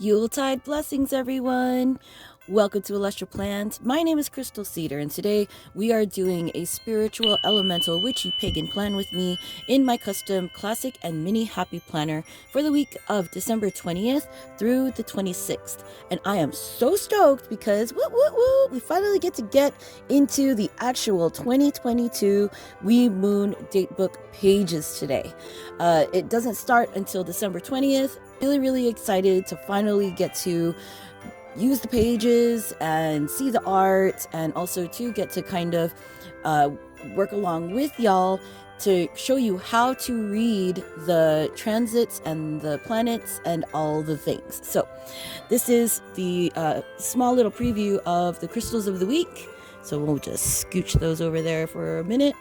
Yuletide blessings, everyone! Welcome to Celestial Plans. My name is Crystal Cedar, and today we are doing a spiritual, elemental, witchy, pagan plan with me in my custom classic and mini happy planner for the week of December 20th through the 26th. And I am so stoked because we finally get to get into the actual 2022 WE'Moon Datebook pages today. It doesn't start until December 20th. Really excited to finally get to use the pages and see the art, and also to get to kind of work along with y'all to show you how to read the transits and the planets and all the things. So this is the small little preview of the crystals of the week. So we'll just scooch those over there for a minute.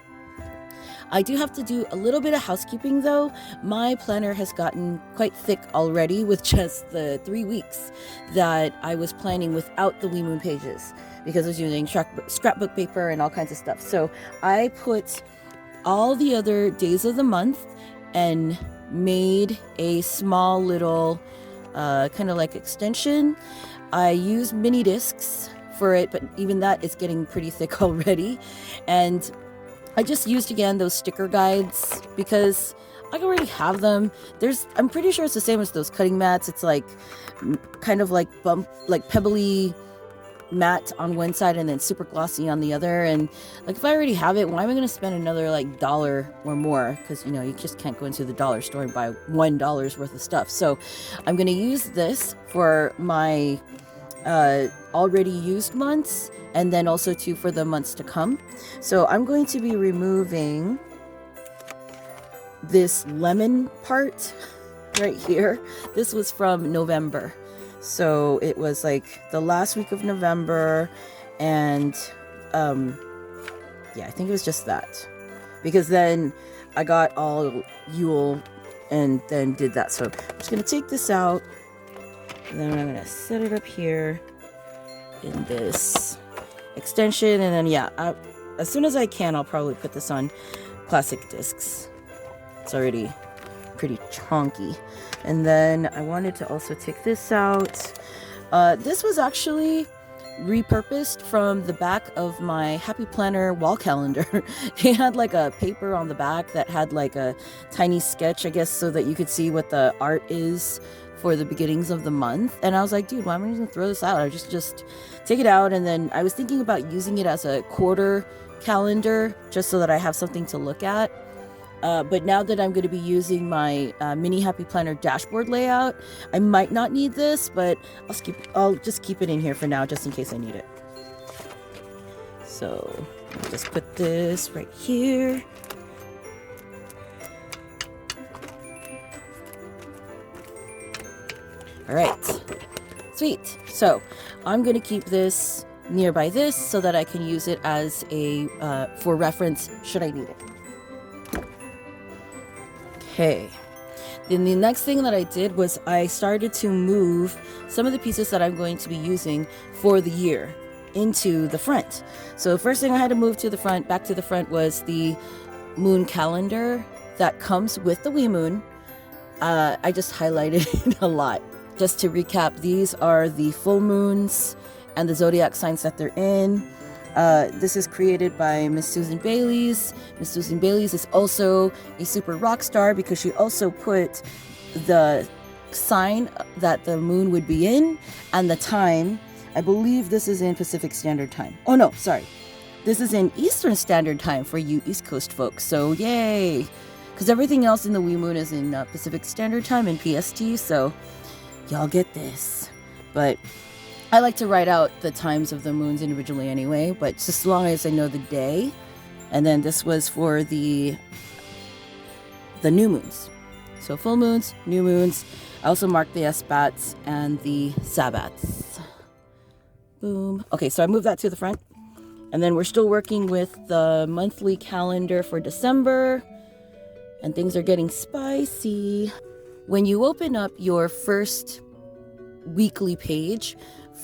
I do have to do a little bit of housekeeping though. My planner has gotten quite thick already with just the 3 weeks that I was planning without the WEMOON pages, because I was using scrapbook paper and all kinds of stuff. So I put all the other days of the month and made a small little kind of like extension. I use mini discs for it, but even that is getting pretty thick already. And I just used again those sticker guides because I already have them. I'm pretty sure it's the same as those cutting mats. It's like kind of like pebbly matte on one side and then super glossy on the other. And like, if I already have it, why am I going to spend another like $1 or more? Because you just can't go into the dollar store and buy $1 worth of stuff. So I'm going to use this for my already used months, and then also too for the months to come. So I'm going to be removing this lemon part right here. This was from November. So it was like the last week of November, and yeah, I think it was just that, because then I got all Yule and then did that. So I'm just going to take this out, and then I'm going to set it up here in this extension, and then yeah, as soon as I can, I'll probably put this on classic discs. It's already pretty chunky. And then I wanted to also take this out. This was actually repurposed from the back of my Happy Planner wall calendar. It had like a paper on the back that had like a tiny sketch, I guess, so that you could see what the art is for the beginnings of the month. And I was like, dude, why am I going to throw this out? I just take it out. And then I was thinking about using it as a quarter calendar just so that I have something to look at. But now that I'm going to be using my mini Happy Planner dashboard layout, I might not need this, but I'll just keep it in here for now, just in case I need it. So I'll just put this right here. All right, sweet. So I'm going to keep this nearby this so that I can use it as a for reference should I need it. Okay. Then the next thing that I did was I started to move some of the pieces that I'm going to be using for the year into the front. So the first thing I had to move back to the front was the moon calendar that comes with the WEMOON. I just highlighted it a lot. Just to recap, these are the full moons and the zodiac signs that they're in. This is created by Miss Susan Bayleys. Miss Susan Bayleys is also a super rock star because she also put the sign that the moon would be in and the time. I believe this is in Pacific Standard Time. Oh no, sorry. This is in Eastern Standard Time for you East Coast folks. So yay! Because everything else in the WEMOON is in Pacific Standard Time and PST. So y'all get this. But I like to write out the times of the moons individually anyway, but just as long as I know the day. And then this was for the new moons. So full moons, new moons. I also marked the Esbats and the Sabbats. Boom. Okay, so I moved that to the front. And then we're still working with the monthly calendar for December. And things are getting spicy. When you open up your first weekly page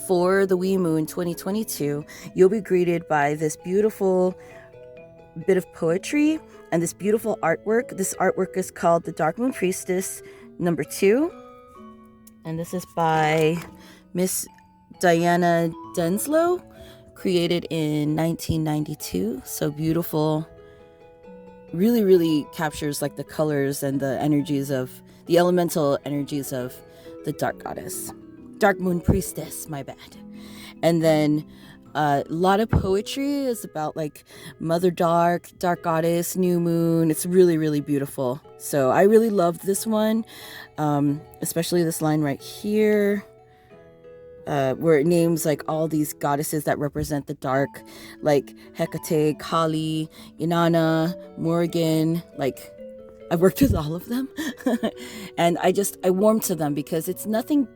for the WEMOON 2022, you'll be greeted by this beautiful bit of poetry and this beautiful artwork. This artwork is called the Dark Moon Priestess #2. And this is by Miss Diana Denslow, created in 1992. So beautiful. Really, really captures like the colors and the energies of the elemental energies of the dark goddess. Dark moon priestess, my bad. And then a lot of poetry is about like Mother Dark, Dark Goddess, New Moon. It's really, really beautiful. So I really loved this one, especially this line right here, where it names like all these goddesses that represent the dark, like Hecate, Kali, Inanna, Morrigan. Like, I've worked with all of them. And I warm to them because it's nothing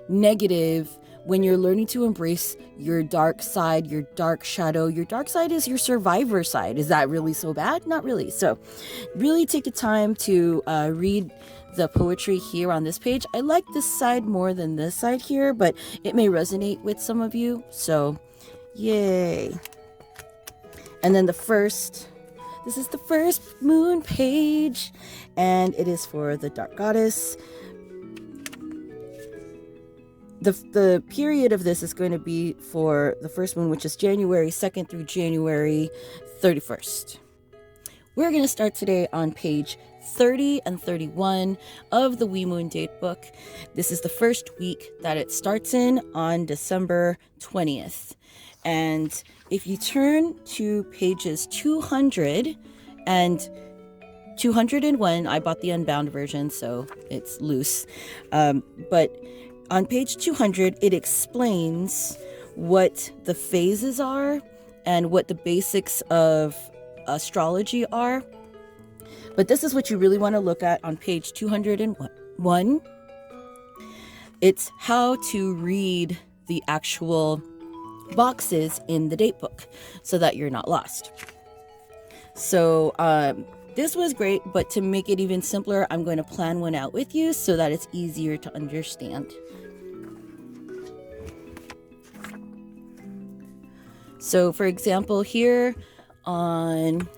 negative when you're learning to embrace your dark side, your dark shadow. Your dark side is your survivor side. Is that really so bad? Not really. So really take the time to read the poetry here on this page. I like this side more than this side here, but it may resonate with some of you. So yay. And then this is the first moon page, and it is for the dark goddess. The period of this is going to be for the first moon, which is January 2nd through January 31st. We're going to start today on page 30 and 31 of the WE'Moon Datebook. This is the first week that it starts in on December 20th. And if you turn to pages 200 and 201, I bought the unbound version, so it's loose. But on page 200, it explains what the phases are and what the basics of astrology are. But this is what you really want to look at on page 201. It's how to read the actual boxes in the date book so that you're not lost. So this was great, but to make it even simpler, I'm going to plan one out with you so that it's easier to understand. So for example, here on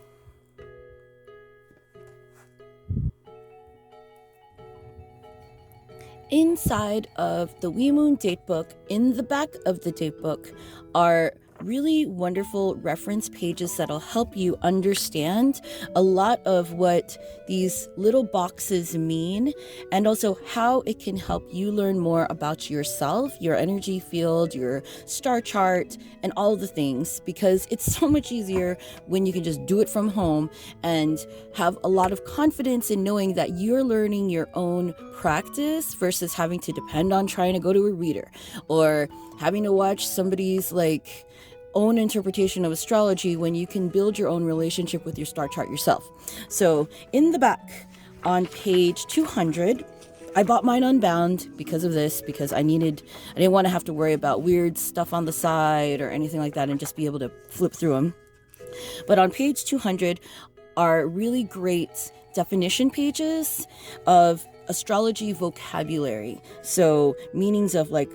inside of the WE'Moon Datebook, in the back of the datebook, are really wonderful reference pages that'll help you understand a lot of what these little boxes mean, and also how it can help you learn more about yourself, your energy field, your star chart, and all the things, because it's so much easier when you can just do it from home and have a lot of confidence in knowing that you're learning your own practice versus having to depend on trying to go to a reader or having to watch somebody's like own interpretation of astrology when you can build your own relationship with your star chart yourself. So in the back on page 200, I bought mine unbound because of this, because I didn't want to have to worry about weird stuff on the side or anything like that and just be able to flip through them. But on page 200 are really great definition pages of astrology vocabulary. So meanings of like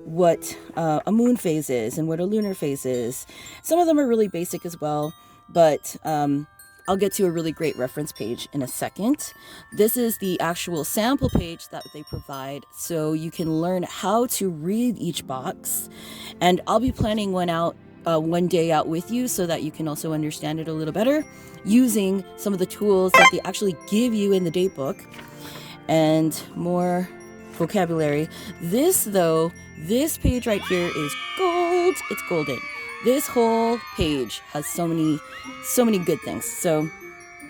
what a moon phase is and what a lunar phase is. Some of them are really basic as well, but I'll get to a really great reference page in a second. This is the actual sample page that they provide, so you can learn how to read each box. And I'll be planning one day out with you so that you can also understand it a little better using some of the tools that they actually give you in the date book and more vocabulary. This page right here is gold. It's golden. This whole page has so many good things. So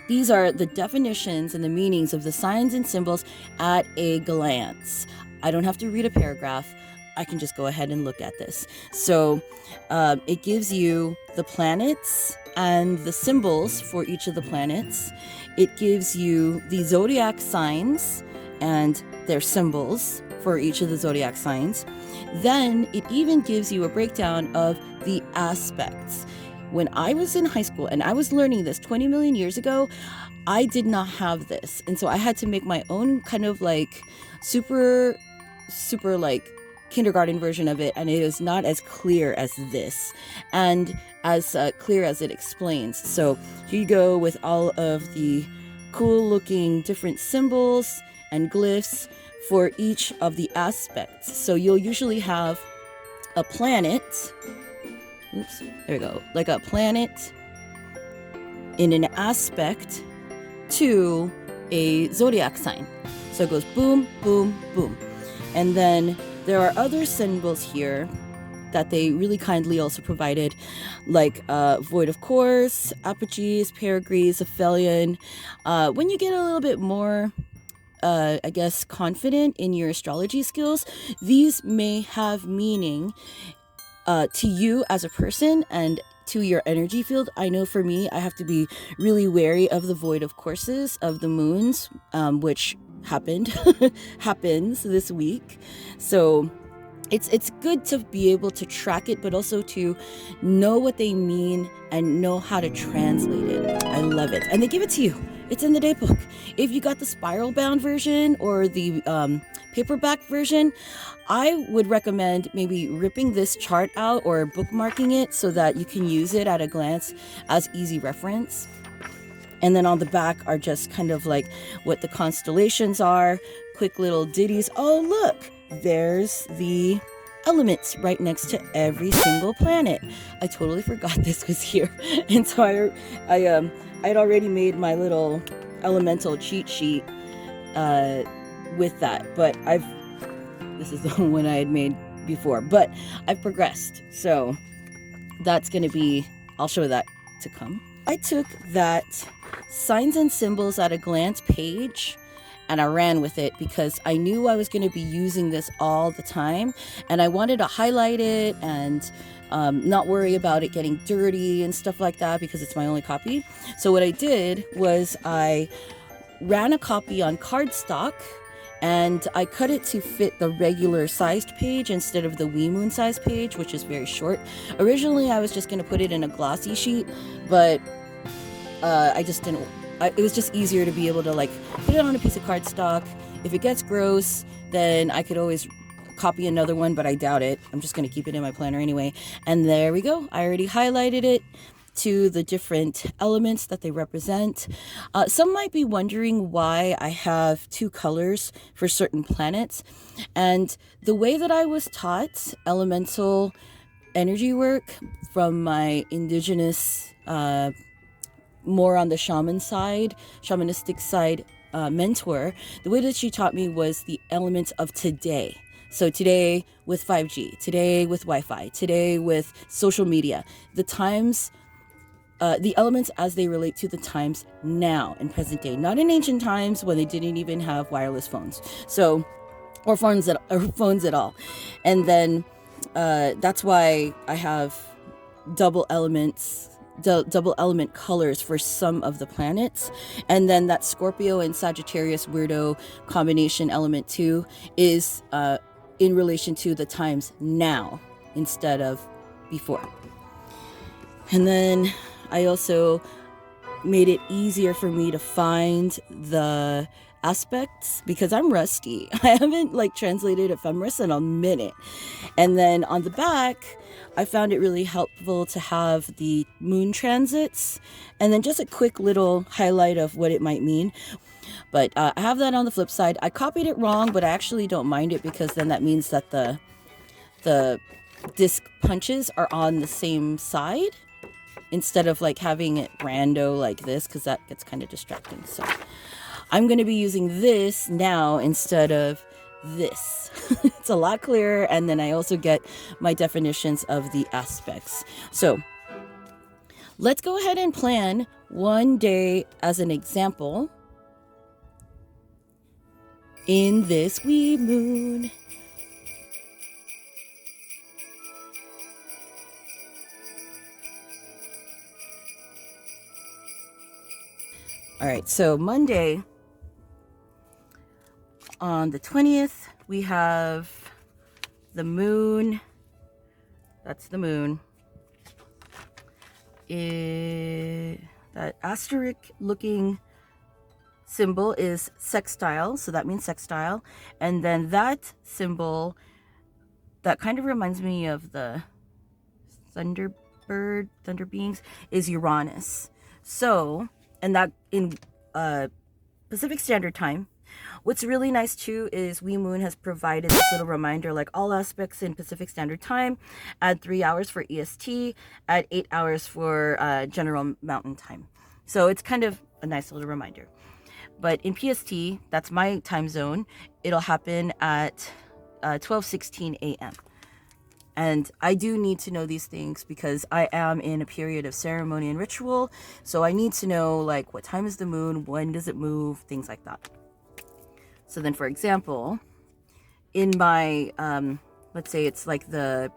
these are the definitions and the meanings of the signs and symbols at a glance. I don't have to read a paragraph. I can just go ahead and look at this. So it gives you the planets and the symbols for each of the planets. It gives you the zodiac signs and their symbols for each of the zodiac signs. Then it even gives you a breakdown of the aspects. When I was in high school and I was learning this 20 million years ago, I did not have this. And so I had to make my own kind of like super like kindergarten version of it, and it is not as clear as this and as clear as it explains. So here you go with all of the cool looking different symbols and glyphs for each of the aspects. So you'll usually have a planet, oops, there we go, like a planet in an aspect to a zodiac sign. So it goes boom, boom, boom. And then there are other symbols here that they really kindly also provided, like Void of Course, Apogees, Perigrees, Aphelion. When you get a little bit more, I guess, confident in your astrology skills, these may have meaning to you as a person and to your energy field. I know for me, I have to be really wary of the Void of Courses of the moons, which happens this week. So it's good to be able to track it, but also to know what they mean and know how to translate it. I love it. And they give it to you. It's in the daybook. If you got the spiral bound version or the paperback version, I would recommend maybe ripping this chart out or bookmarking it so that you can use it at a glance as easy reference. And then on the back are just kind of like what the constellations are, quick little ditties. Oh, look, there's the elements right next to every single planet. I totally forgot this was here. And so I had already made my little elemental cheat sheet with that. But this is the one I had made before, but I've progressed. So that's going to be, I'll show that to come. I took that signs and symbols at a glance page and I ran with it because I knew I was going to be using this all the time, and I wanted to highlight it and not worry about it getting dirty and stuff like that because it's my only copy. So what I did was I ran a copy on cardstock and I cut it to fit the regular sized page instead of the WEMOON size page, which is very short. Originally I was just going to put it in a glossy sheet, but I just didn't. It was just easier to be able to like put it on a piece of cardstock. If it gets gross, then I could always copy another one, but I doubt it. I'm just going to keep it in my planner anyway. And there we go. I already highlighted it to the different elements that they represent. Some might be wondering why I have two colors for certain planets. And the way that I was taught elemental energy work from my indigenous more on the shamanistic side mentor, the way that she taught me was the elements of today. So today with 5G, today with Wi-Fi, today with social media, the times, the elements as they relate to the times now in present day, not in ancient times when they didn't even have wireless phones. So, or phones at all. And then that's why I have double element colors for some of the planets. And then that Scorpio and Sagittarius weirdo combination element 2 is in relation to the times now instead of before. And then I also made it easier for me to find the aspects because I'm rusty. I haven't translated ephemeris in a minute. And then on the back, I found it really helpful to have the moon transits and then just a quick little highlight of what it might mean. But I have that on the flip side. I copied it wrong, but I actually don't mind it because then that means that the disc punches are on the same side instead of having it rando like this, because that gets kind of distracting. So I'm going to be using this now instead of this. It's a lot clearer, and then I also get my definitions of the aspects. So let's go ahead and plan one day as an example in this WEMOON. All right, so Monday on the 20th, we have the moon. That's the moon. That asterisk looking symbol is sextile, so that means sextile. And then that symbol, that kind of reminds me of the thunder beings, is Uranus. So, and that in Pacific Standard Time, What's really nice too is WeMoon has provided this little reminder, like all aspects in Pacific Standard Time, add 3 hours for EST, add 8 hours for General Mountain Time. So it's kind of a nice little reminder. But in PST, that's my time zone, it'll happen at 12:16 a.m. And I do need to know these things because I am in a period of ceremony and ritual. So I need to know, like, what time is the moon, when does it move, things like that. So then, for example, in my, let's say it's like the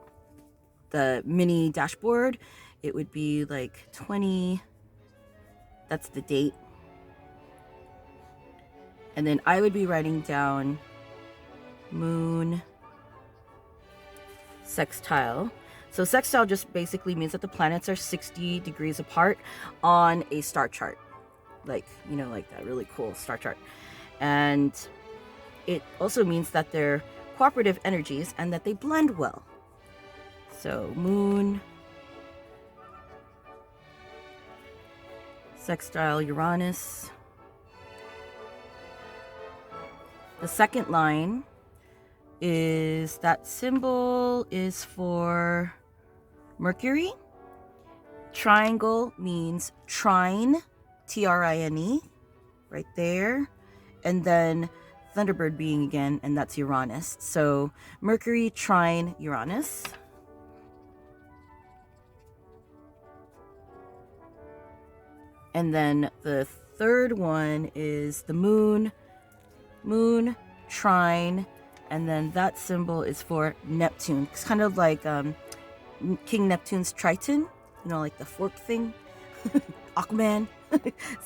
mini dashboard, it would be like 20, that's the date. And then I would be writing down moon sextile. So sextile just basically means that the planets are 60 degrees apart on a star chart. Like, you know, like that really cool star chart. And it also means that they're cooperative energies and that they blend well. So moon sextile Uranus. The second line is that symbol is for Mercury. Triangle means trine, Trine, right there. And then Thunderbird being again, and that's Uranus. So Mercury, trine, Uranus. And then the third one is the moon, trine, and then that symbol is for Neptune. It's kind of like King Neptune's Triton, you know, like the fork thing, Aquaman.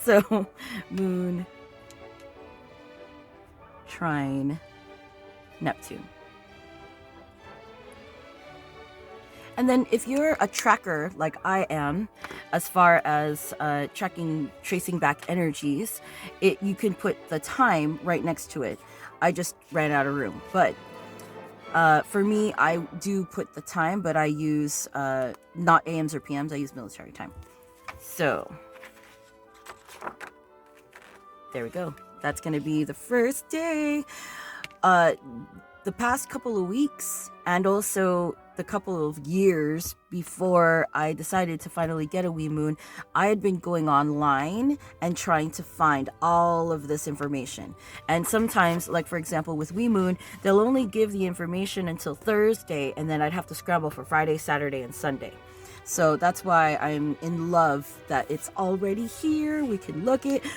So moon, trine, Neptune. And then if you're a tracker like I am, as far as tracing back energies, you can put the time right next to it. I just ran out of room. But for me, I do put the time, but I use not AMs or PMs. I use military time. So there we go. That's going to be the first day. The past couple of weeks and also the couple of years before I decided to finally get a WeMoon, I had been going online and trying to find all of this information. And sometimes, like for example with WeMoon, they'll only give the information until Thursday, and then I'd have to scramble for Friday, Saturday, and Sunday. So that's why I'm in love that it's already here. We can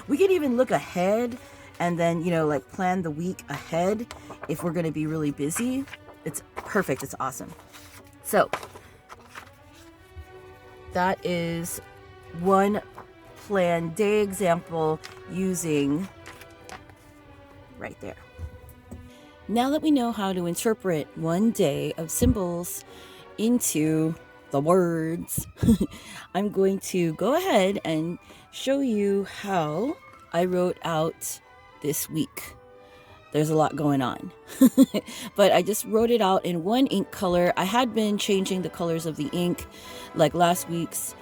even look ahead and then, you know, like plan the week ahead if we're going to be really busy. It's perfect. It's awesome. So that is one plan day example using right there. Now that we know how to interpret one day of symbols into the words, I'm going to go ahead and show you how I wrote out this week. There's a lot going on, but I just wrote it out in one ink color. I had been changing the colors of the ink like last week's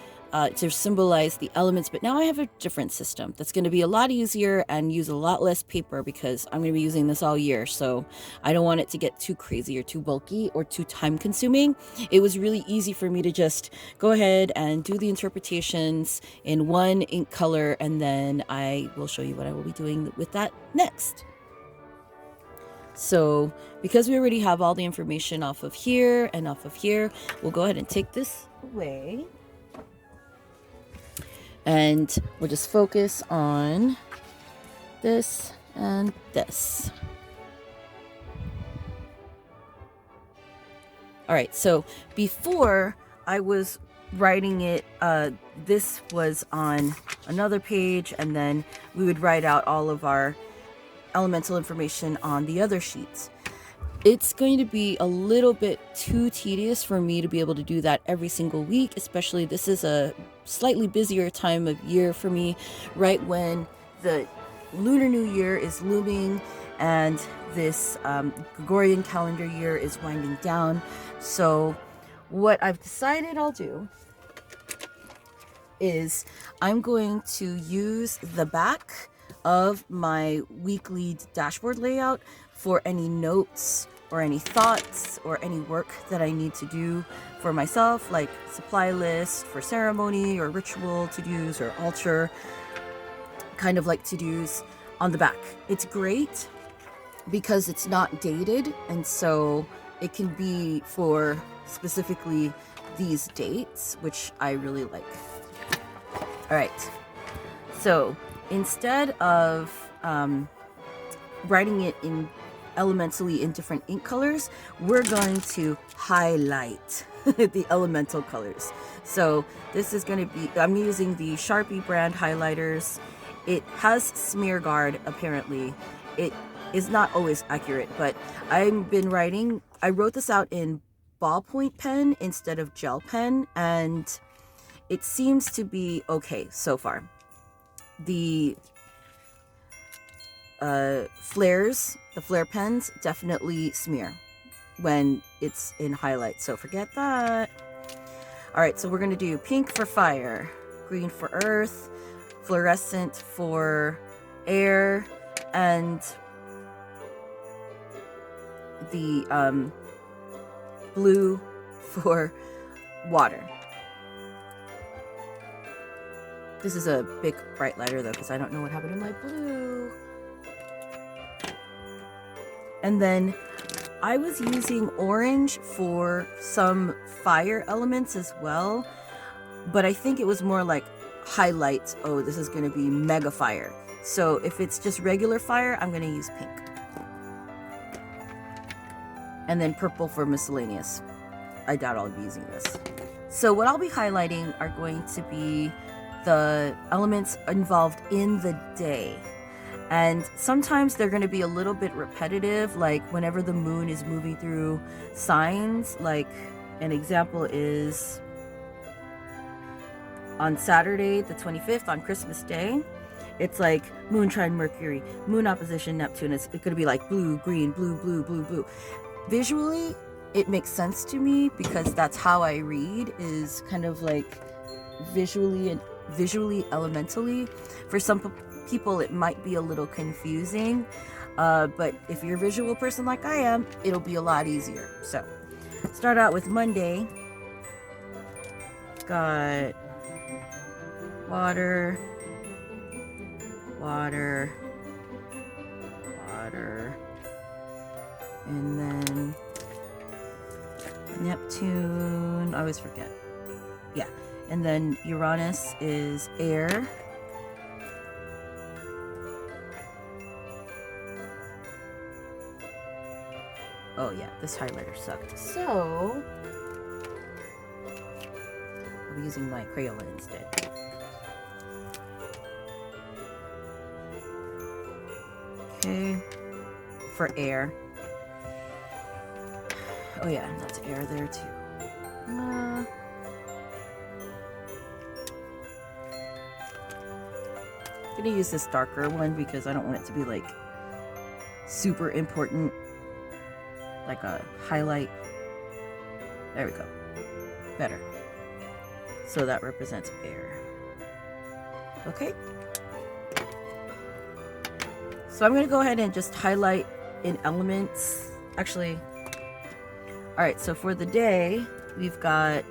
to symbolize the elements, but now I have a different system that's going to be a lot easier and use a lot less paper because I'm going to be using this all year. So I don't want it to get too crazy or too bulky or too time consuming. It was really easy for me to just go ahead and do the interpretations in one ink color, and then I will show you what I will be doing with that next. So because we already have all the information off of here and off of here, we'll go ahead and take this away. And we'll just focus on this and this. All right, so before I was writing it, this was on another page, and then we would write out all of our elemental information on the other sheets. It's going to be a little bit too tedious for me to be able to do that every single week, especially this is a slightly busier time of year for me, right when the Lunar New Year is looming and this Gregorian calendar year is winding down. So what I've decided I'll do is I'm going to use the back of my weekly dashboard layout for any notes or any thoughts or any work that I need to do for myself, like supply list for ceremony or ritual to-dos or altar kind of like to-dos on the back. It's great because it's not dated, and so it can be for specifically these dates, which I really like. All right, so instead of writing it in elementally in different ink colors, we're going to highlight the elemental colors. So this is going to be, I'm using the Sharpie brand highlighters. It has smear guard, apparently. It is not always accurate, but I've been writing, I wrote this out in ballpoint pen instead of gel pen, and it seems to be okay so far. The flares, the flare pens definitely smear when it's in highlight, so forget that. All right, so we're gonna do pink for fire, green for earth, fluorescent for air, and the blue for water. This is a big bright lighter though, because I don't know what happened to my blue. And then I was using orange for some fire elements as well, but I think it was more like highlights. Oh, this is going to be mega fire. So if it's just regular fire, I'm going to use pink. And then purple for miscellaneous. I doubt I'll be using this. So what I'll be highlighting are going to be the elements involved in the day. And sometimes they're going to be a little bit repetitive, like whenever the moon is moving through signs. Like an example is on Saturday the 25th, on Christmas Day, it's like moon trine Mercury, moon opposition Neptune. It could be like blue, green, blue, blue, blue, blue. Visually, it makes sense to me because that's how I read, is kind of like visually and visually elementally. For some people it might be a little confusing, but if you're a visual person like I am, it'll be a lot easier. So start out with Monday. Got water, water, water, and then Neptune, I always forget. Yeah, and then Uranus is air. Oh yeah, this highlighter sucked. So I'll be using my Crayola instead. Okay, for air. Oh yeah, that's air there too. I'm gonna use this darker one because I don't want it to be like super important, like a highlight. There we go. Better. So that represents air. Okay. So I'm going to go ahead and just highlight in elements. Actually, all right, so for the day, we've got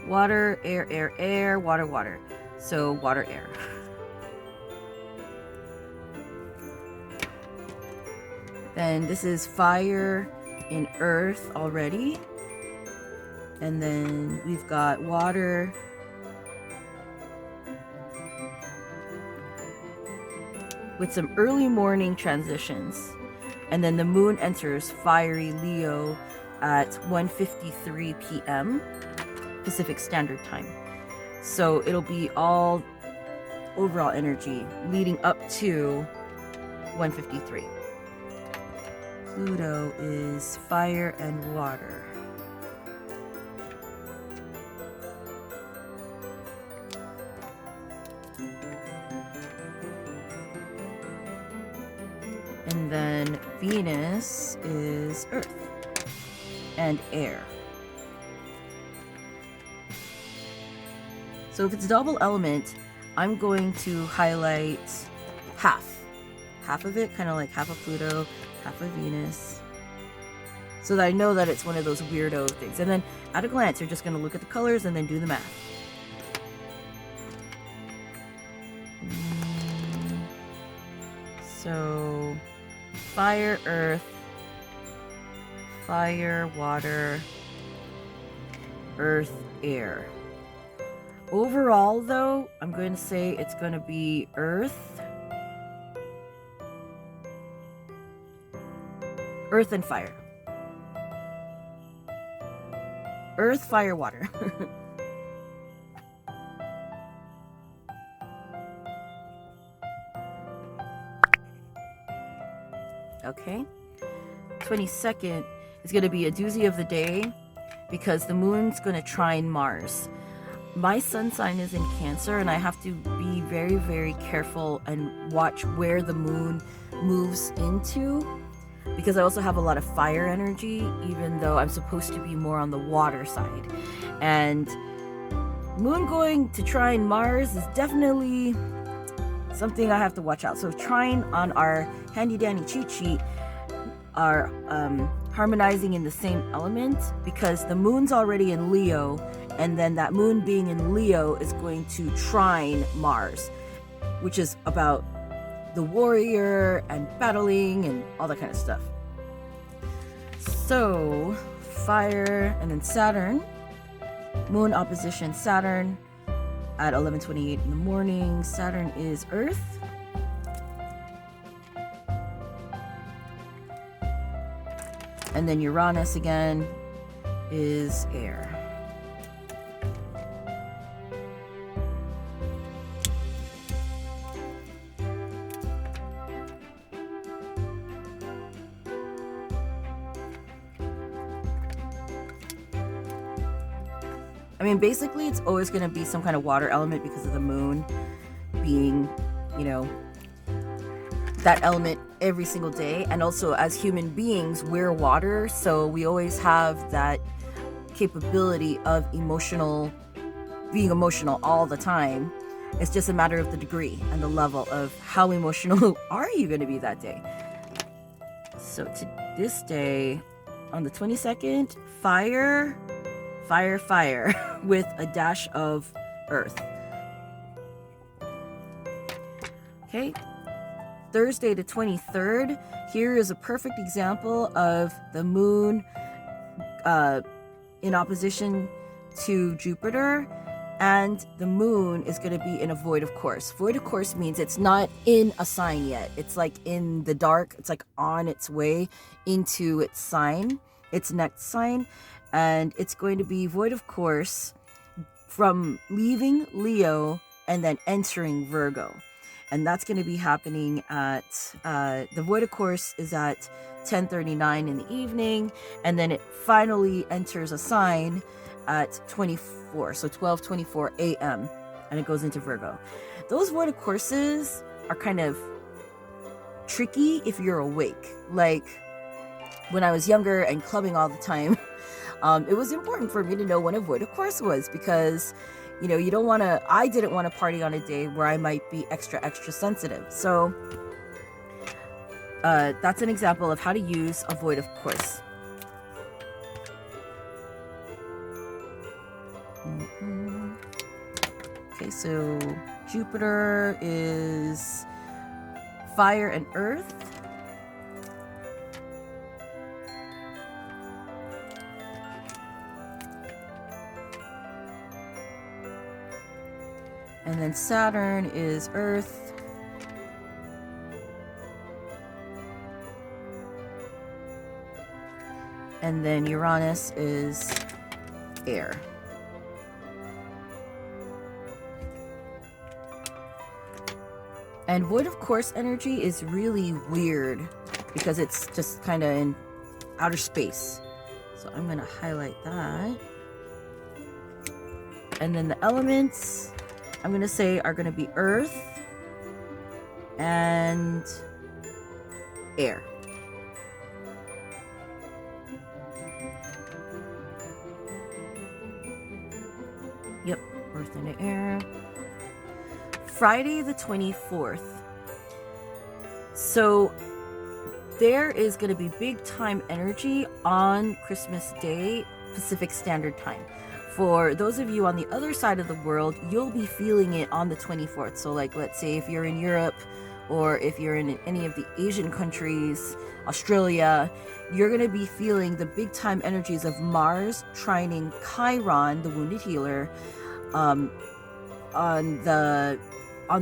water, air, air, air, water, water. So water, air. Then this is fire in earth already. And then we've got water, with some early morning transitions. And then the moon enters fiery Leo at 1:53 p.m. Pacific Standard Time. So it'll be all overall energy leading up to 1:53. Pluto is fire and water. And then Venus is earth and air. So if it's double element, I'm going to highlight half of it, kind of like half of Pluto, half of Venus, so that I know that it's one of those weirdo things. And then at a glance, you're just going to look at the colors and then do the math. So fire, earth, fire, water, earth, air. Overall, though, I'm going to say it's going to be earth, and fire. Earth, fire, water. Okay. 22nd is going to be a doozy of the day because the moon's going to trine Mars. My sun sign is in Cancer, and I have to be very, very careful and watch where the moon moves into, because I also have a lot of fire energy, even though I'm supposed to be more on the water side. And moon going to trine Mars is definitely something I have to watch out. So trine on our handy dandy cheat sheet are harmonizing in the same element, because the moon's already in Leo, and then that moon being in Leo is going to trine Mars, which is about the warrior and battling and all that kind of stuff. So fire, and then Saturn, moon opposition Saturn at 11:28 in the morning. Saturn is Earth. And then Uranus again is air. I mean, basically, it's always going to be some kind of water element because of the moon being, you know, that element every single day. And also, as human beings, we're water, so we always have that capability of being emotional all the time. It's just a matter of the degree and the level of how emotional are you going to be that day. So to this day, on the 22nd, fire with a dash of earth. Okay, Thursday the 23rd, here is a perfect example of the moon in opposition to Jupiter, and the moon is going to be in a void of course. Void of course means it's not in a sign yet. It's like in the dark. It's like on its way into its sign, its next sign. And it's going to be void of course from leaving Leo and then entering Virgo. And that's going to be happening at, the void of course is at 10:39 in the evening. And then it finally enters a sign at 24, so 12:24 a.m. And it goes into Virgo. Those void of courses are kind of tricky if you're awake. Like when I was younger and clubbing all the time, it was important for me to know when a void of course was, because, you know, I didn't want to party on a day where I might be extra sensitive. So that's an example of how to use a void of course. Okay, so Jupiter is fire and earth. And then Saturn is earth. And then Uranus is air. And void of course energy is really weird because it's just kind of in outer space. So I'm going to highlight that. And then the elements, I'm going to say, are going to be earth and air. Yep, earth and air. Friday the 24th. So there is going to be big time energy on Christmas Day, Pacific Standard Time. For those of you on the other side of the world, you'll be feeling it on the 24th. So like, let's say if you're in Europe, or if you're in any of the Asian countries, Australia, you're going to be feeling the big time energies of Mars trining Chiron, the wounded healer, on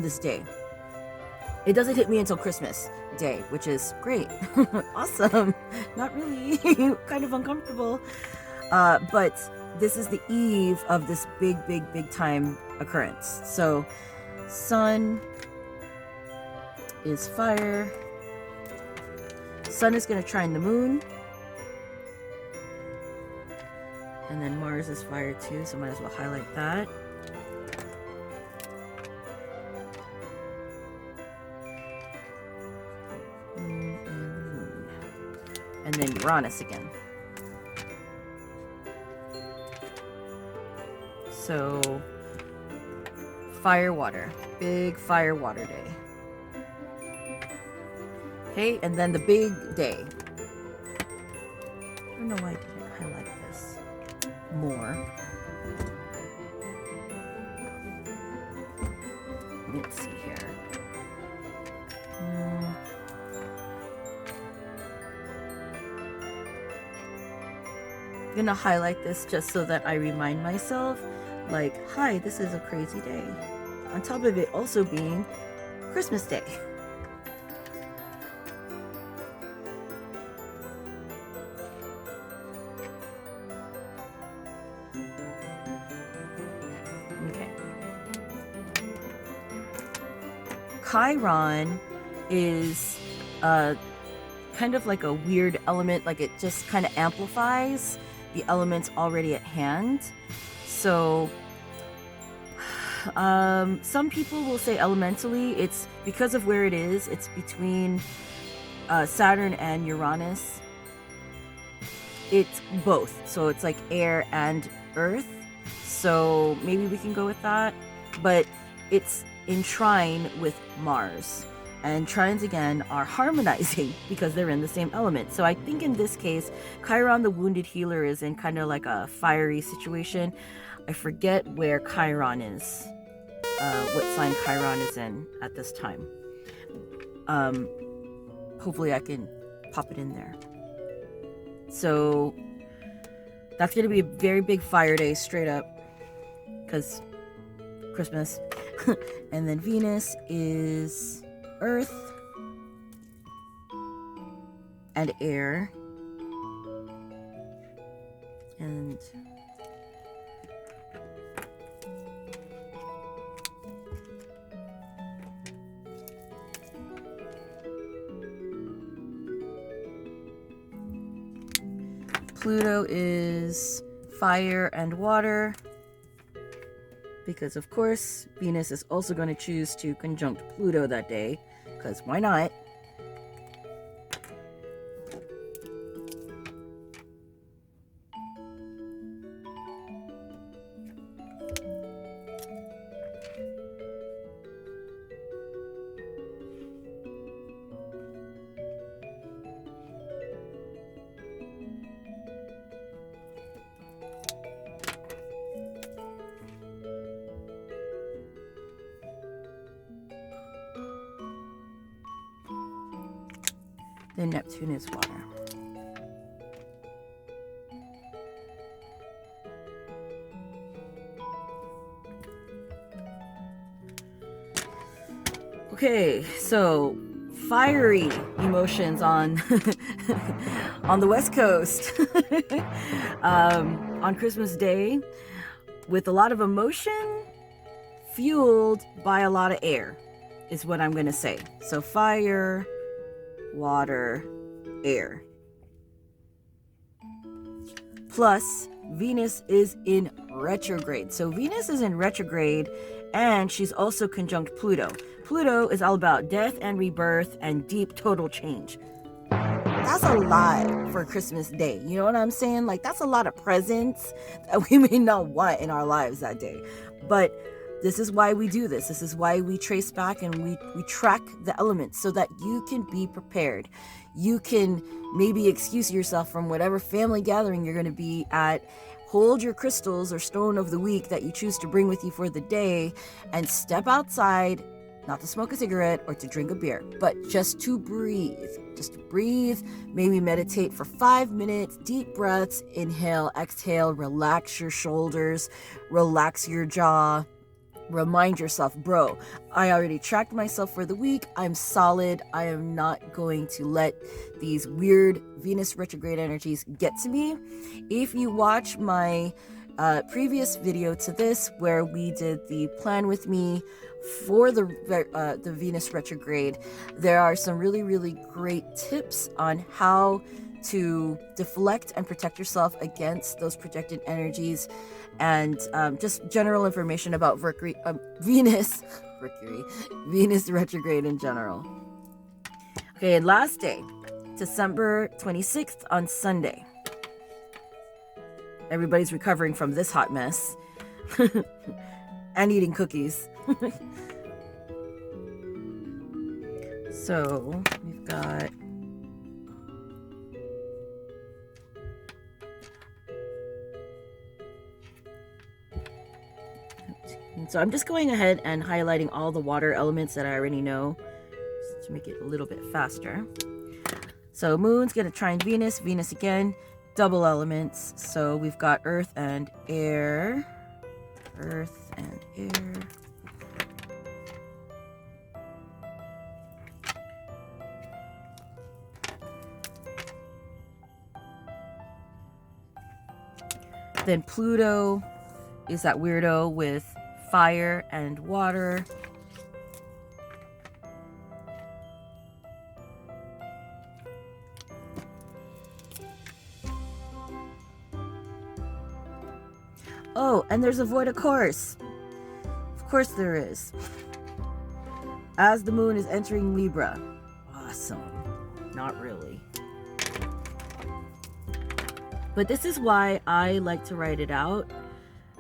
this day. It doesn't hit me until Christmas Day, which is great. Awesome. Not really. Kind of uncomfortable. But this is the eve of this big time occurrence. So Sun is fire. Sun is going to trine the moon. And then Mars is fire too, so might as well highlight that. And then Uranus again. So, fire water. Big fire water day. Okay, and then the big day. I don't know why I didn't highlight this more. Let's see here. I'm gonna highlight this just so that I remind myself, like, hi, this is a crazy day. On top of it also being Christmas Day. Okay. Chiron is kind of like a weird element, like it just kind of amplifies the elements already at hand. So some people will say elementally, it's because of where it is, it's between Saturn and Uranus. It's both, so it's like air and earth, so maybe we can go with that. But it's in trine with Mars, and trines again are harmonizing because they're in the same element. So I think in this case, Chiron the wounded healer is in kind of like a fiery situation. I forget where Chiron is, what sign Chiron is in at this time. Hopefully I can pop it in there. So that's going to be a very big fire day straight up, because Christmas. And then Venus is earth and air, and Pluto is fire and water, because of course Venus is also going to choose to conjunct Pluto that day, because why not? Then Neptune is water. Okay, so fiery emotions on on the West Coast on Christmas Day, with a lot of emotion fueled by a lot of air, is what I'm gonna say. So fire, water, air. Plus, Venus is in retrograde. So Venus is in retrograde, and she's also conjunct Pluto. Pluto is all about death and rebirth and deep total change. That's a lot for Christmas Day. You know what I'm saying? Like, that's a lot of presents that we may not want in our lives that day. But This is why we do this. This is why we trace back and we track the elements so that you can be prepared. You can maybe excuse yourself from whatever family gathering you're going to be at. Hold your crystals or stone of the week that you choose to bring with you for the day and step outside, not to smoke a cigarette or to drink a beer, but just to breathe. Just to breathe, maybe meditate for 5 minutes, deep breaths, inhale, exhale, relax your shoulders, relax your jaw. Remind yourself, bro, I already tracked myself for the week. I'm solid. I am not going to let these weird Venus retrograde energies get to me. If you watch my previous video to this, where we did the plan with me for the Venus retrograde, there are some really, really great tips on how to deflect and protect yourself against those projected energies, and just general information about Venus retrograde in general. Okay, and last day, December 26th on Sunday. Everybody's recovering from this hot mess and eating cookies. So we've got so I'm just going ahead and highlighting all the water elements that I already know, just to make it a little bit faster. So Moon's going to trine Venus, Venus again, double elements. So we've got earth and air, earth and air. Then Pluto is that weirdo with fire and water. Oh, and there's a void of course. Of course there is. As the moon is entering Libra. Awesome. Not really. But this is why I like to write it out.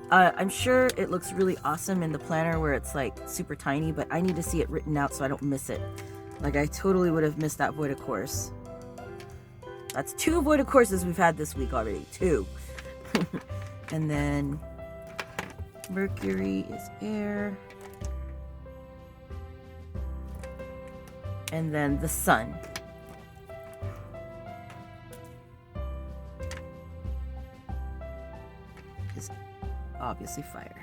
I'm sure it looks really awesome in the planner where it's like super tiny, but I need to see it written out so I don't miss it. Like I totally would have missed that void of course. That's 2 void of courses we've had this week already. 2. And then Mercury is air. And then the sun. Is obviously fire.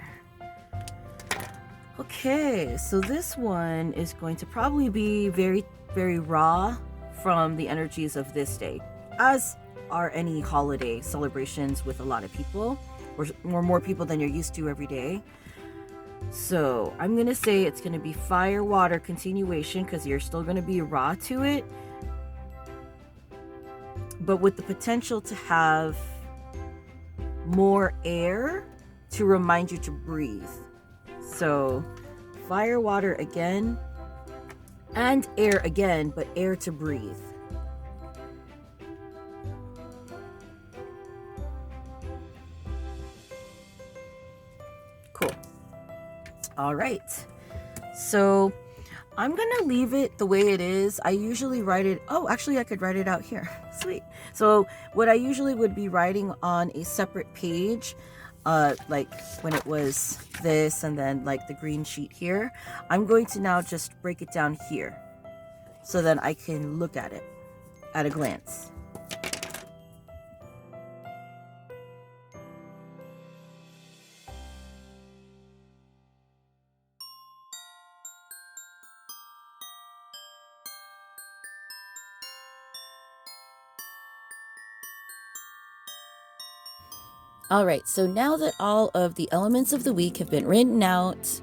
Okay, so this one is going to probably be very, very raw from the energies of this day, as are any holiday celebrations with a lot of people, or more people than you're used to every day. So I'm gonna say it's gonna be fire, water continuation, because you're still gonna be raw to it, but with the potential to have more air to remind you to breathe. So fire, water again, and air again, but air to breathe. Cool. All right. So I'm going to leave it the way it is. I usually write it. Oh, actually, I could write it out here. Sweet. So what I usually would be writing on a separate page, like when it was this and then like the green sheet here, I'm going to now just break it down here so then I can look at it at a glance. All right, so now that all of the elements of the week have been written out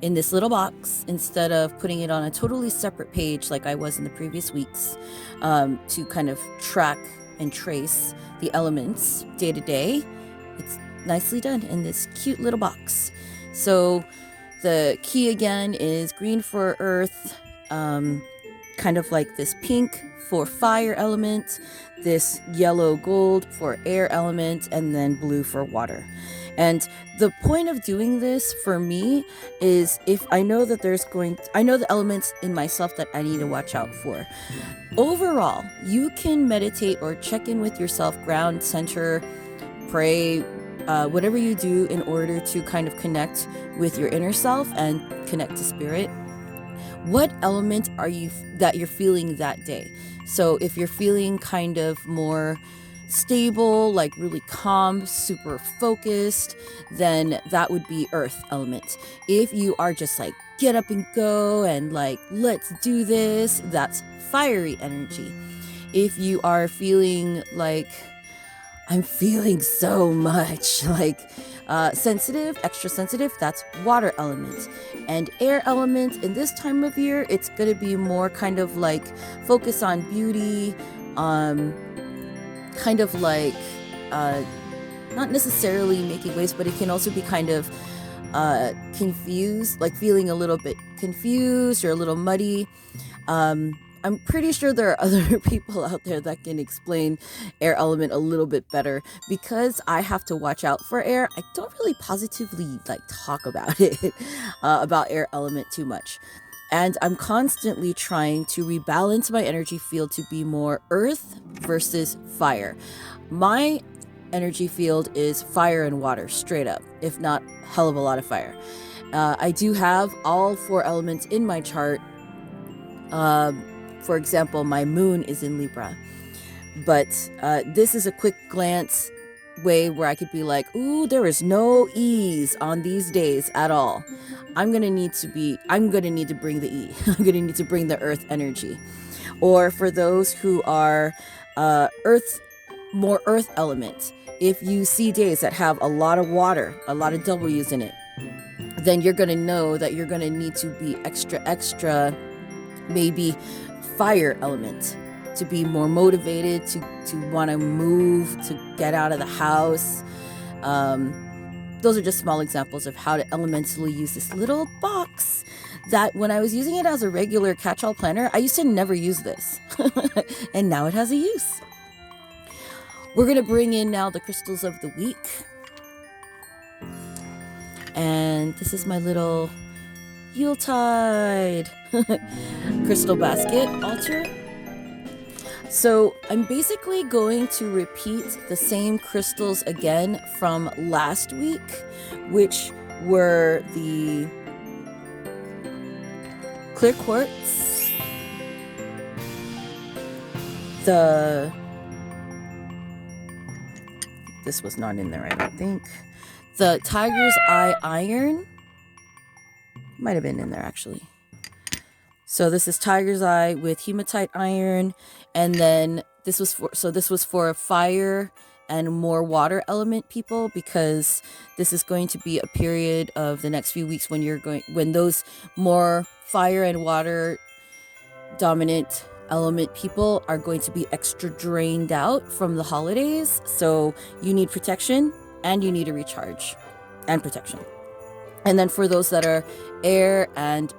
in this little box, instead of putting it on a totally separate page like I was in the previous weeks, to kind of track and trace the elements day to day, it's nicely done in this cute little box. So the key again is green for earth, kind of like this pink for fire element, this yellow gold for air element, and then blue for water. And the point of doing this for me is if I know that I know the elements in myself that I need to watch out for. Overall, you can meditate or check in with yourself, ground, center, pray, whatever you do in order to kind of connect with your inner self and connect to spirit. What element are you that you're feeling that day? So if you're feeling kind of more stable, like really calm, super focused, then that would be earth element. If you are just like get up and go and like let's do this, that's fiery energy. If you are feeling like I'm feeling so much like sensitive, extra sensitive, that's water element. And air element in this time of year, it's going to be more kind of like focus on beauty, kind of like not necessarily making waves, but it can also be kind of confused, like feeling a little bit confused or a little muddy. I'm pretty sure there are other people out there that can explain air element a little bit better. Because I have to watch out for air, I don't really positively like talk about it, about air element too much. And I'm constantly trying to rebalance my energy field to be more earth versus fire. My energy field is fire and water, straight up, if not hell of a lot of fire. I do have all 4 elements in my chart. For example, my moon is in Libra. But this is a quick glance way where I could be like, ooh, there is no ease on these days at all. I'm gonna need to bring the E. I'm gonna need to bring the earth energy. Or for those who are more earth element, if you see days that have a lot of water, a lot of W's in it, then you're gonna know that you're gonna need to be extra, maybe fire element, to be more motivated, to want to move, to get out of the house. Those are just small examples of how to elementally use this little box that when I was using it as a regular catch-all planner, I used to never use this. And now it has a use. We're going to bring in now the crystals of the week. And this is my little Yuletide crystal basket altar. So I'm basically going to repeat the same crystals again from last week, which were the clear quartz, this was not in there, I don't think, the tiger's eye iron, might have been in there actually. So this is tiger's eye with hematite iron, and then this was for fire and more water element people, because this is going to be a period of the next few weeks when those more fire and water dominant element people are going to be extra drained out from the holidays. So you need protection and you need a recharge and protection. And then for those that are air and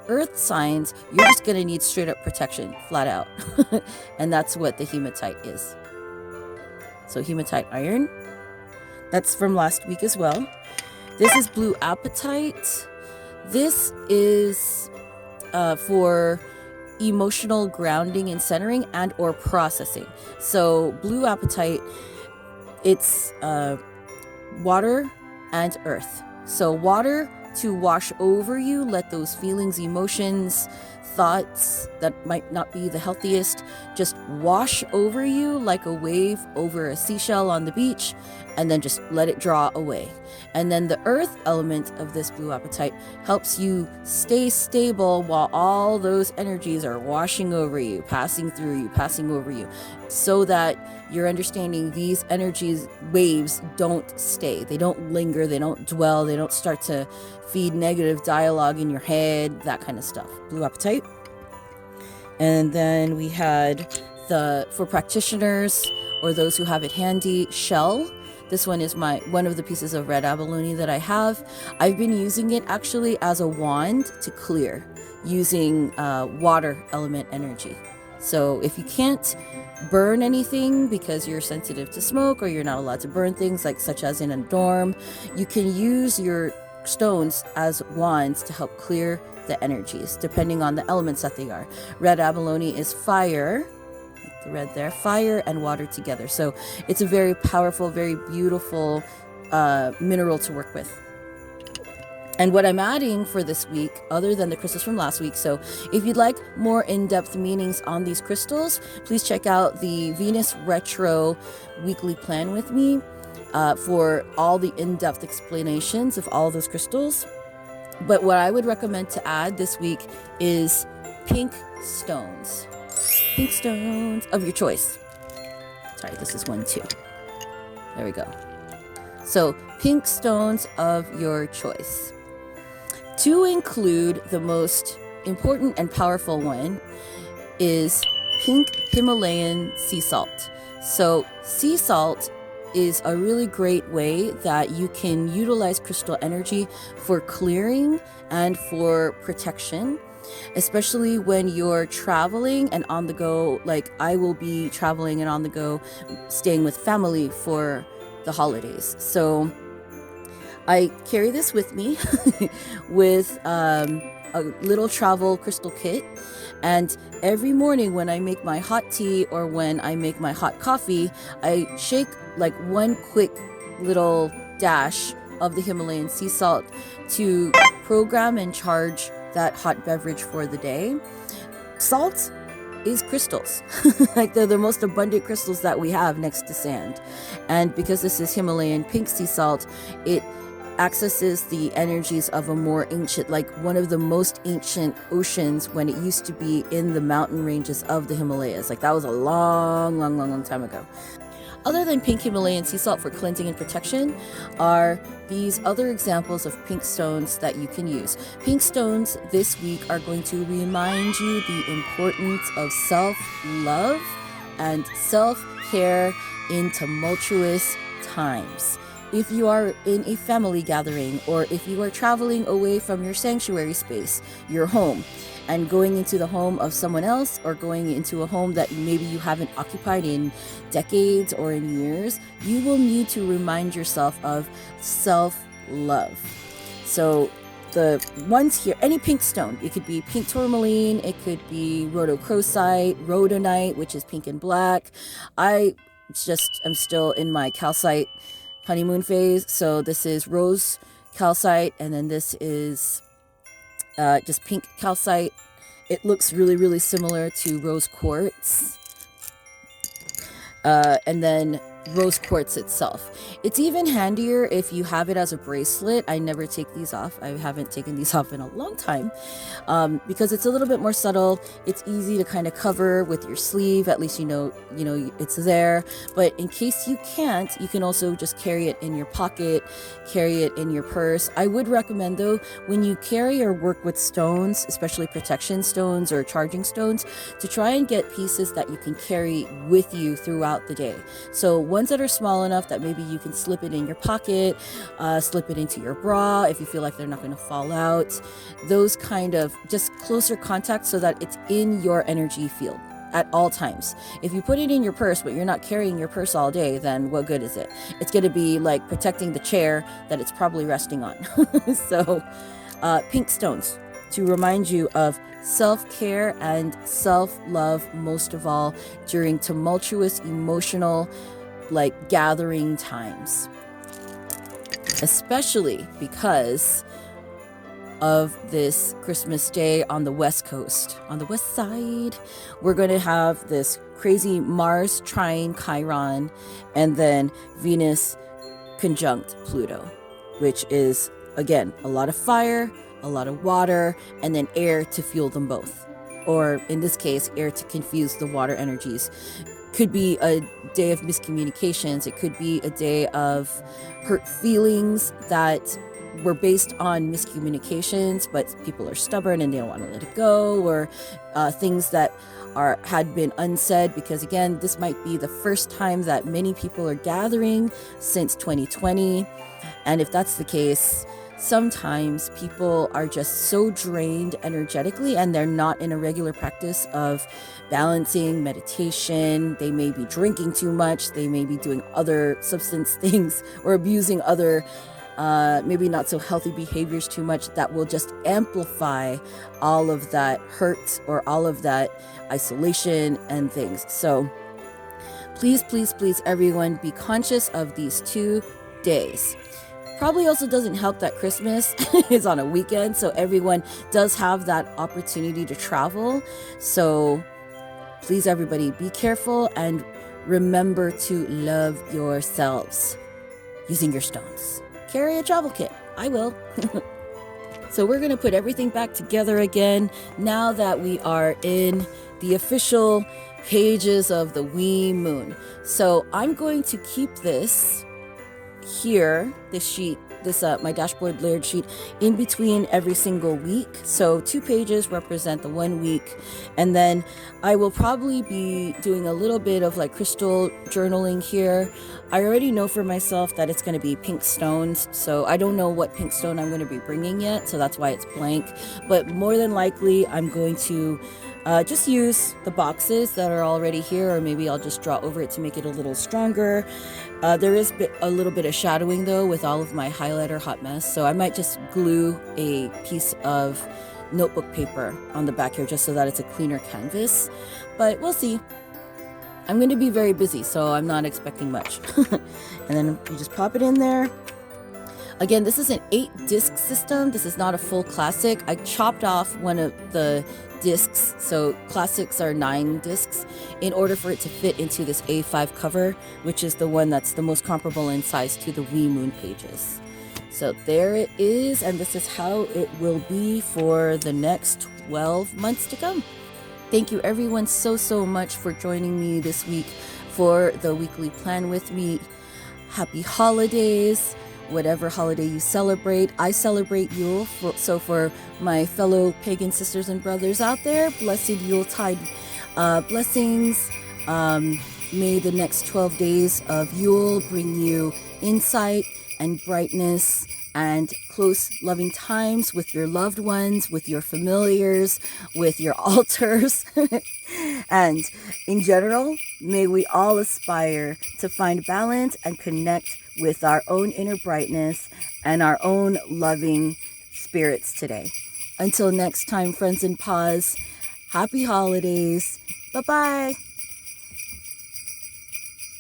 earth signs, you're just going to need straight up protection, flat out. And that's what the hematite is. So hematite iron, that's from last week as well. This is blue apatite. This is for emotional grounding and centering and or processing. So blue apatite, it's water and earth. So water to wash over you, let those feelings, emotions, thoughts that might not be the healthiest just wash over you like a wave over a seashell on the beach, and then just let it draw away. And then the earth element of this blue apatite helps you stay stable while all those energies are washing over you, passing through you, passing over you, so that you're understanding these energies, waves don't stay, they don't linger, they don't dwell, they don't start to feed negative dialogue in your head, that kind of stuff. Blue apatite. And then we had for practitioners or those who have it handy, shell. This one is one of the pieces of red abalone that I have. I've been using it actually as a wand to clear. using water element energy. So if you can't burn anything because you're sensitive to smoke, or you're not allowed to burn things like such as in a dorm, you can use your stones as wands to help clear the energies depending on the elements that they are. Red abalone is fire, the red there, fire and water together. So it's a very powerful, very beautiful mineral to work with. And what I'm adding for this week, other than the crystals from last week, so if you'd like more in-depth meanings on these crystals, please check out the Venus Retro weekly plan with me for all the in-depth explanations of all those crystals. But what I would recommend to add this week is pink stones. Pink stones of your choice. Sorry, this is 1, 2. There we go. So pink stones of your choice. To include the most important and powerful one is pink Himalayan sea salt. So sea salt is a really great way that you can utilize crystal energy for clearing and for protection, especially when you're traveling and on the go. Like I will be traveling and on the go, staying with family for the holidays. So I carry this with me with a little travel crystal kit. And every morning when I make my hot tea or when I make my hot coffee, I shake like one quick little dash of the Himalayan sea salt to program and charge that hot beverage for the day. Salt is crystals. Like they're the most abundant crystals that we have next to sand. And because this is Himalayan pink sea salt, it accesses the energies of a more ancient, like one of the most ancient oceans when it used to be in the mountain ranges of the Himalayas. Like that was a long time ago. Other than pink Himalayan sea salt for cleansing and protection are these other examples of pink stones that you can use. Pink stones this week are going to remind you the importance of self-love and self-care in tumultuous times. If you are in a family gathering, or if you are traveling away from your sanctuary space, your home, and going into the home of someone else, or going into a home that maybe you haven't occupied in decades or in years, you will need to remind yourself of self-love. So the ones here, any pink stone, it could be pink tourmaline, it could be rhodochrosite, rhodonite, which is pink and black. I'm still in my calcite honeymoon phase. So this is rose calcite, and then this is just pink calcite. It looks really similar to rose quartz, and then rose quartz itself. It's even handier if you have it as a bracelet. I never take these off. I haven't taken these off in a long time, because it's a little bit more subtle. It's easy to kind of cover with your sleeve. At least you know it's there. But in case you can't, you can also just carry it in your pocket, carry it in your purse. I would recommend though, when you carry or work with stones, especially protection stones or charging stones, to try and get pieces that you can carry with you throughout the day. So ones that are small enough that maybe you can slip it in your pocket, slip it into your bra if you feel like they're not going to fall out. Those kind of just closer contact so that it's in your energy field at all times. If you put it in your purse but you're not carrying your purse all day, then what good is it? It's going to be like protecting the chair that it's probably resting on. So pink stones to remind you of self-care and self-love, most of all during tumultuous emotional gathering times, especially because of this Christmas day on the West Coast. On the West Side, we're going to have this crazy Mars trine Chiron, and then Venus conjunct Pluto, which is, again, a lot of fire, a lot of water, and then air to fuel them both. Or in this case, air to confuse the water energies. Could be a day of miscommunications. It could be a day of hurt feelings that were based on miscommunications, but people are stubborn and they don't want to let it go, or things that had been unsaid, because again, this might be the first time that many people are gathering since 2020. And if that's the case, sometimes people are just so drained energetically and they're not in a regular practice of balancing meditation. They may be drinking too much. They may be doing other substance things or abusing other maybe not so healthy behaviors too much that will just amplify all of that hurt or all of that isolation and things. So please, please, please, everyone, be conscious of these 2 days. Probably also doesn't help that Christmas is on a weekend, so everyone does have that opportunity to travel. So please, everybody, be careful and remember to love yourselves using your stones. Carry a travel kit. I will. So we're going to put everything back together again now that we are in the official pages of the WEMOON. So I'm going to keep this here, this sheet, this my dashboard layered sheet, in between every single week. So 2 pages represent the 1 week, and then I will probably be doing a little bit of like crystal journaling here. I already know for myself that it's going to be pink stones, so I don't know what pink stone I'm going to be bringing yet, so that's why it's blank. But more than likely I'm going to just use the boxes that are already here, or maybe I'll just draw over it to make it a little stronger. There is a little bit of shadowing though with all of my highlighter hot mess, so I might just glue a piece of notebook paper on the back here just so that it's a cleaner canvas, but we'll see. I'm going to be very busy, so I'm not expecting much. And then you just pop it in there. Again, this is an 8-disc system. This is not a full classic. I chopped off one of the discs, so classics are 9 discs, in order for it to fit into this A5 cover, which is the one that's the most comparable in size to the WEMOON pages. So there it is, and this is how it will be for the next 12 months to come. Thank you everyone so much for joining me this week for the weekly plan with me. Happy holidays, whatever holiday you celebrate. I celebrate Yule, so for my fellow pagan sisters and brothers out there, blessed Yuletide blessings. May the next 12 days of Yule bring you insight and brightness and close loving times with your loved ones, with your familiars, with your altars. And in general, may we all aspire to find balance and connect with our own inner brightness and our own loving spirits today. Until next time, friends and paws, happy holidays. Bye-bye.